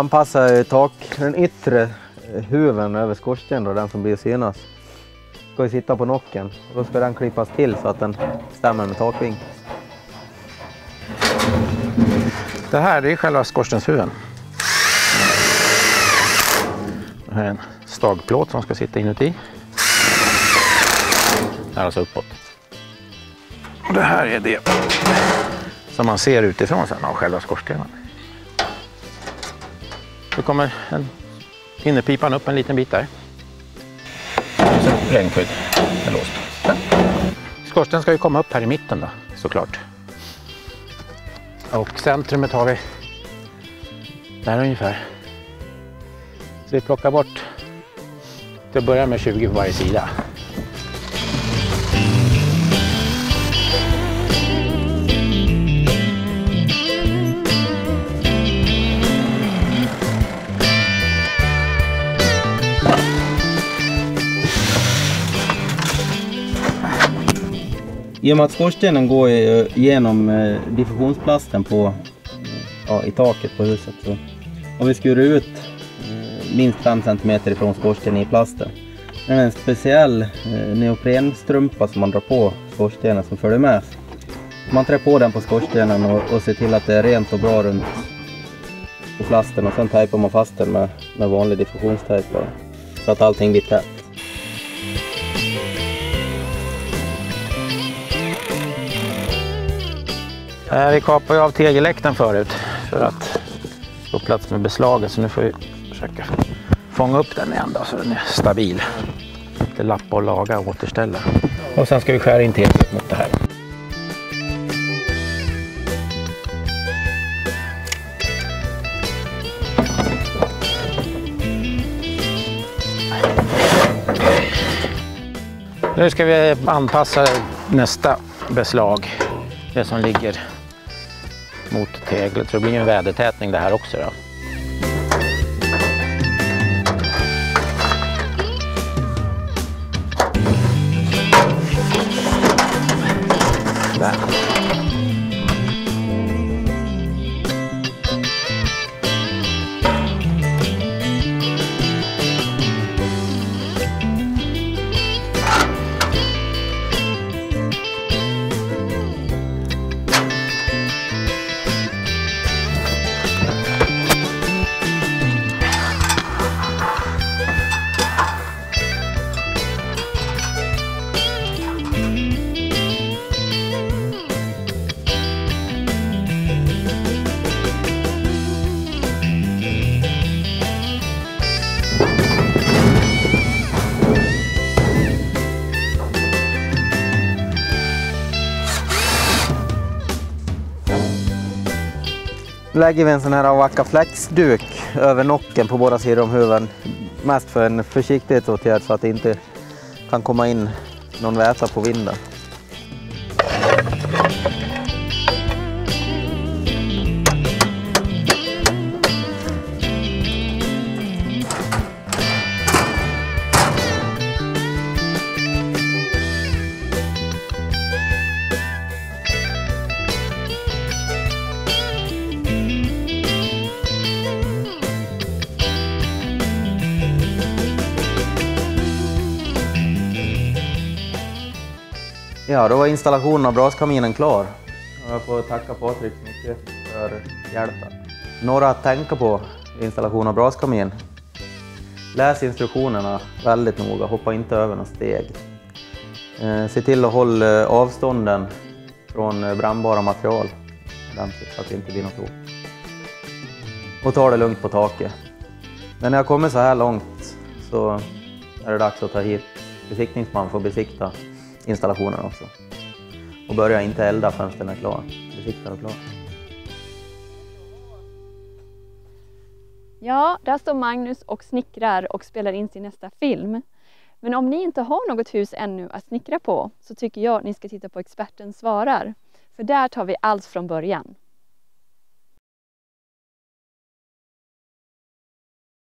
anpassa den yttre huven över skorstenen och den som blir synas. Ska ju sitta på nocken och då ska den klippas till så att den stämmer med takvinkeln. Det här är själva skorstenshuven. Det här är en stagplåt som ska sitta inuti. Här alltså uppåt. Och det här är det som man ser utifrån sen av själva skorstenen. Så kommer innerpipan upp en liten bit där. Och så regnskydd är låst. Skorstenen ska ju komma upp här i mitten då, såklart. Och centrumet har vi där ungefär. Så vi plockar bort, till att börja med 20 på varje sida. I och med att skorstenen går igenom diffusionsplasten i taket på huset, så om vi skurar ut minst 5 cm ifrån skorstenen i plasten. Det är en speciell neoprenstrumpa som man drar på skorstenen som följer med. Man trär på den på skorstenen och ser till att det är rent och bra runt på plasten, och sen tejpar man fast den med vanlig diffusionstejp så att allting blir tätt. Vi kapar ju av tegelläkten förut för att få plats med beslaget, så nu får vi försöka fånga upp den igen då, så den är stabil. Lite lappa och laga och återställa. Och sen ska vi skära in teglet mot det här. Nu ska vi anpassa nästa beslag, det som ligger mot teglet, så det blir en vädertätning det här också då. Där. Lägger vi en sån här Awaka Flex-duk över nocken på båda sidor om huven. Mest för en försiktighetsåtgärd så att det inte kan komma in någon väta på vinden. Ja, då var installationen av braskaminen klar. Jag får tacka Patrik så mycket för hjälpen. Några att tänka på installation av braskamin. Läs instruktionerna väldigt noga, hoppa inte över något steg. Se till att hålla avstånden från brännbara material så att det inte blir något hot. Och ta det lugnt på taket. Men när jag kommer så här långt så är det dags att ta hit besiktningsman för att besikta installationen också. Och börja inte elda förrän den är klar. Besiktad och klar. Ja, där står Magnus och snickrar och spelar in sin nästa film. Men om ni inte har något hus ännu att snickra på så tycker jag att ni ska titta på Experten svarar. För där tar vi allt från början.